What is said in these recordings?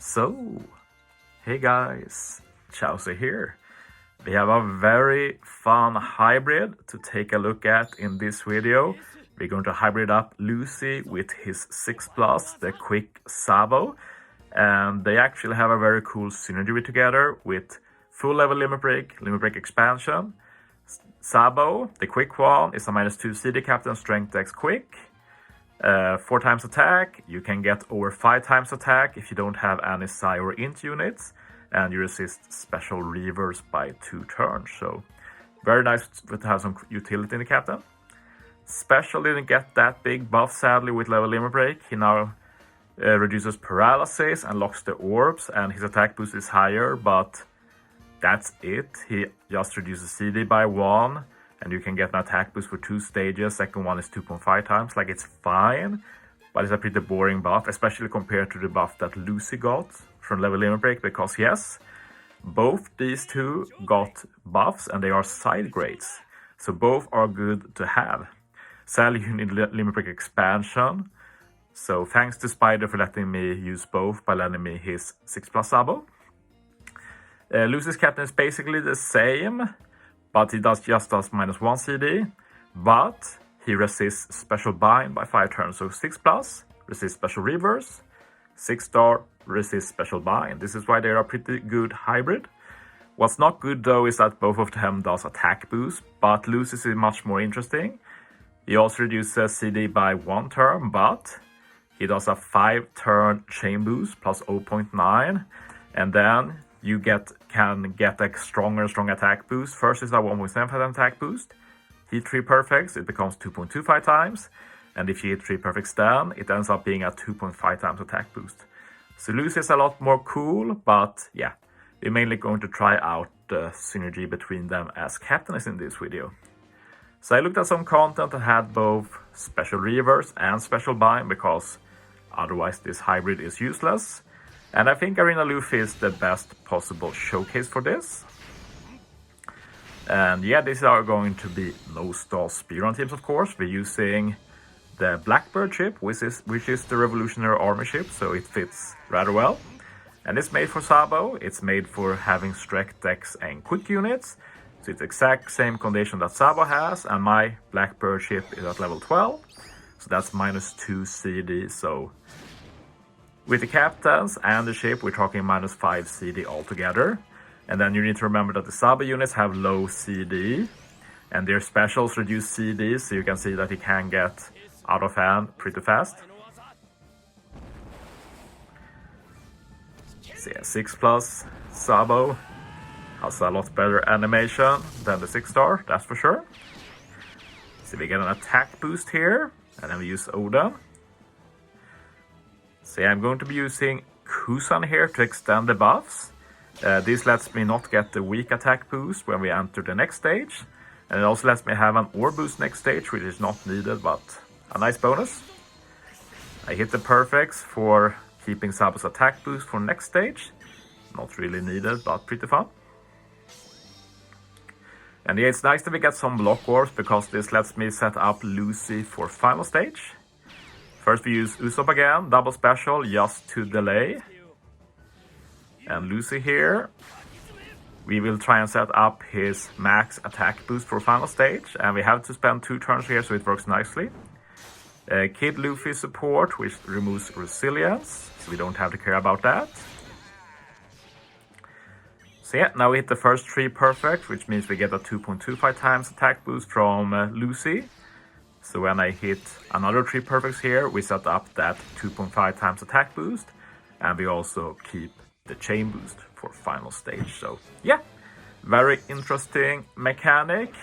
So, hey guys, Chauzu here. We have a very fun hybrid to take a look at in this video. We're going to hybrid up Luffy with his 6+, the quick Sabo. And they actually have a very cool synergy together with full level limit break expansion. Sabo, the quick one, is a -2 CD captain strength dex quick. 4 times attack, you can get over 5 times attack if you don't have any psi or int units, and you resist special reverse by 2 turns. So very nice to have some utility in the captain. Special didn't get that big buff sadly with level limit break. He now reduces paralysis and locks the orbs, and his attack boost is higher, but that's it. He just reduces CD by 1. And you can get an attack boost for 2 stages. Second one is 2.5 times. Like, it's fine, but it's a pretty boring buff, especially compared to the buff that Luffy got from level limit break. Because yes, both these two got buffs and they are side grades, so both are good to have. Sadly, you need limit break expansion. So thanks to Spider for letting me use both by lending me his 6+ Sabo. Luffy's captain is basically the same, but he just does -1 CD, but he resists special bind by 5 turns. So 6+, resists special reverse, 6-star, resists special bind. This is why they are a pretty good hybrid. What's not good though is that both of them does attack boost, but Lucy's is much more interesting. He also reduces CD by 1 turn, but he does a 5-turn chain boost plus 0.9, and then you can get a strong attack boost. First is a 1.75 attack boost. Hit 3 perfects, it becomes 2.25 times. And if you hit 3 perfects then, it ends up being a 2.5 times attack boost. So Lucy is a lot more cool, but yeah, we're mainly going to try out the synergy between them as captains in this video. So I looked at some content that had both special reverse and special bind, because otherwise this hybrid is useless. And I think Arena Luffy is the best possible showcase for this. And yeah, these are going to be no-stall speedrun teams, of course. We're using the Blackbird ship, which is the Revolutionary Army ship, so it fits rather well. And it's made for Sabo, it's made for having strength dex and quick units. So it's exact same condition that Sabo has, and my Blackbird ship is at level 12. So that's -2 CD, so with the captains and the ship, we're talking -5 CD altogether. And then you need to remember that the Sabo units have low CD, and their specials reduce CD, so you can see that he can get out of hand pretty fast. So yeah, 6+ Sabo has a lot better animation than the 6-star, that's for sure. So we get an attack boost here, and then we use Oda. So yeah, I'm going to be using Kusan here to extend the buffs. This lets me not get the weak attack boost when we enter the next stage. And it also lets me have an orb boost next stage, which is not needed, but a nice bonus. I hit the perfects for keeping Sabo's attack boost for next stage. Not really needed, but pretty fun. And yeah, it's nice that we get some block orbs, because this lets me set up Lucy for final stage. First we use Usopp again, double special just to delay. And Lucy here, we will try and set up his max attack boost for final stage. And we have to spend 2 turns here, so it works nicely. Kid Luffy support, which removes resilience, so we don't have to care about that. So yeah, now we hit the first 3 perfect, which means we get a 2.25 times attack boost from Lucy. So when I hit another 3 perfects here, we set up that 2.5 times attack boost, and we also keep the chain boost for final stage. So yeah, very interesting mechanic.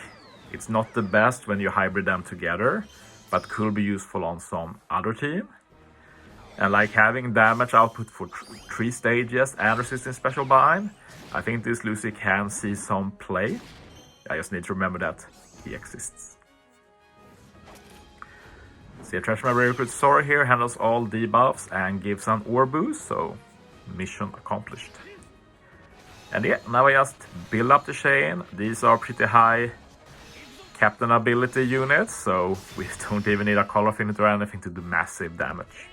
It's not the best when you hybrid them together, but could be useful on some other team. And like having damage output for 3 stages and resisting special bind, I think this Lucy can see some play. I just need to remember that he exists. See, a Treasure Map Recruit Sora here handles all debuffs and gives an orb boost, so mission accomplished. And yeah, now I just build up the chain. These are pretty high captain ability units, so we don't even need a color affinity or anything to do massive damage.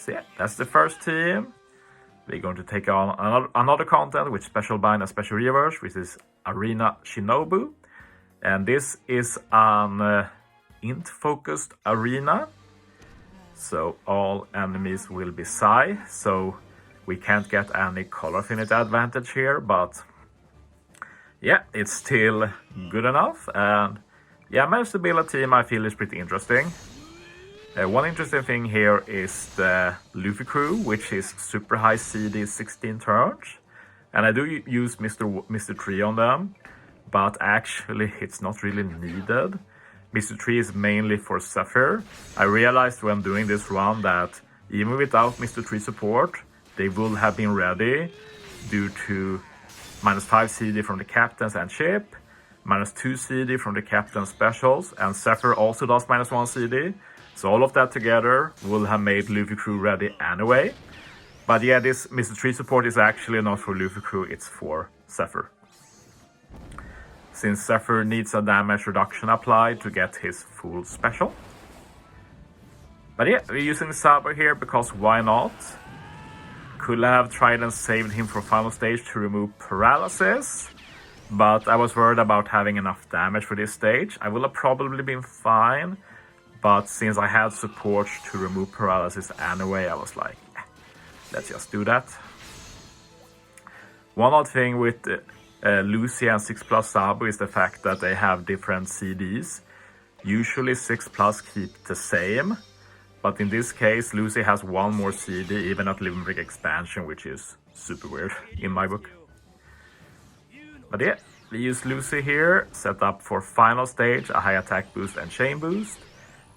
So yeah, that's the first team. We're going to take on another content with special bind and special reverse, which is Arena Shinobu. And this is an int-focused arena. So all enemies will be Psy. So we can't get any color affinity advantage here, but yeah, it's still good enough. And yeah, managed to build a team I feel is pretty interesting. One interesting thing here is the Luffy crew, which is super high CD 16 turns. And I do use Mr. Tree on them, but actually it's not really needed. Mr. Tree is mainly for Zephyr. I realized when doing this run that even without Mr. Tree support, they will have been ready due to -5 CD from the captains and ship, -2 CD from the captain specials, and Zephyr also does -1 CD. So all of that together will have made Luffy crew ready anyway. But yeah, this Mr. Tree support is actually not for Luffy crew, it's for Zephyr. Since Zephyr needs a damage reduction applied to get his full special. But yeah, we're using Sabo here because why not? Could have tried and saved him for final stage to remove paralysis. But I was worried about having enough damage for this stage. I would have probably been fine. But since I had support to remove paralysis anyway, I was like, let's just do that. One odd thing with Lucy and 6+ Sabo is the fact that they have different CDs. Usually 6+ keep the same, but in this case Lucy has one more CD even at Living Brick expansion, which is super weird in my book. But yeah, we use Lucy here, set up for final stage, a high attack boost and chain boost.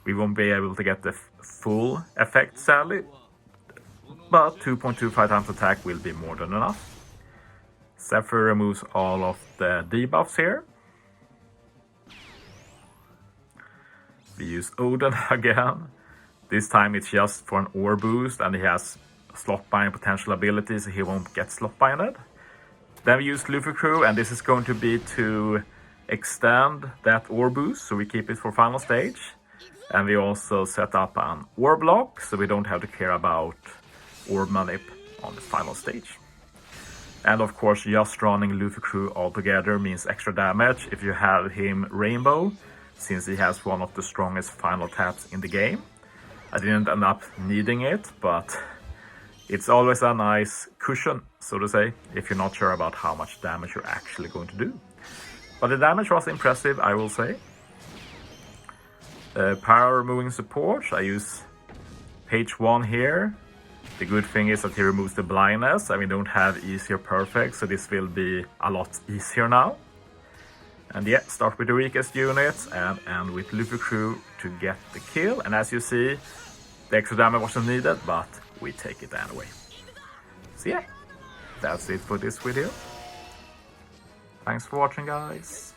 We won't be able to get the full effect sadly, but 2.25 times attack will be more than enough. Zephyr removes all of the debuffs here. We use Odin again. This time it's just for an ore boost and he has slot bind potential abilities, so he won't get slot binded. Then we use Luffy crew, and this is going to be to extend that ore boost, so we keep it for final stage. And we also set up an ore block, so we don't have to care about orb manip on the final stage. And of course, just running Luffy crew altogether means extra damage if you have him Rainbow, since he has one of the strongest final taps in the game. I didn't end up needing it, but it's always a nice cushion, so to say, if you're not sure about how much damage you're actually going to do. But the damage was impressive, I will say. Power removing support, I use page 1 here. The good thing is that he removes the blindness, and we don't have easier perfect, so this will be a lot easier now. And yeah, start with the weakest units and end with Luffy crew to get the kill. And as you see, the extra damage wasn't needed, but we take it anyway. So yeah, that's it for this video. Thanks for watching, guys.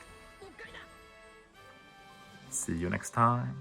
See you next time.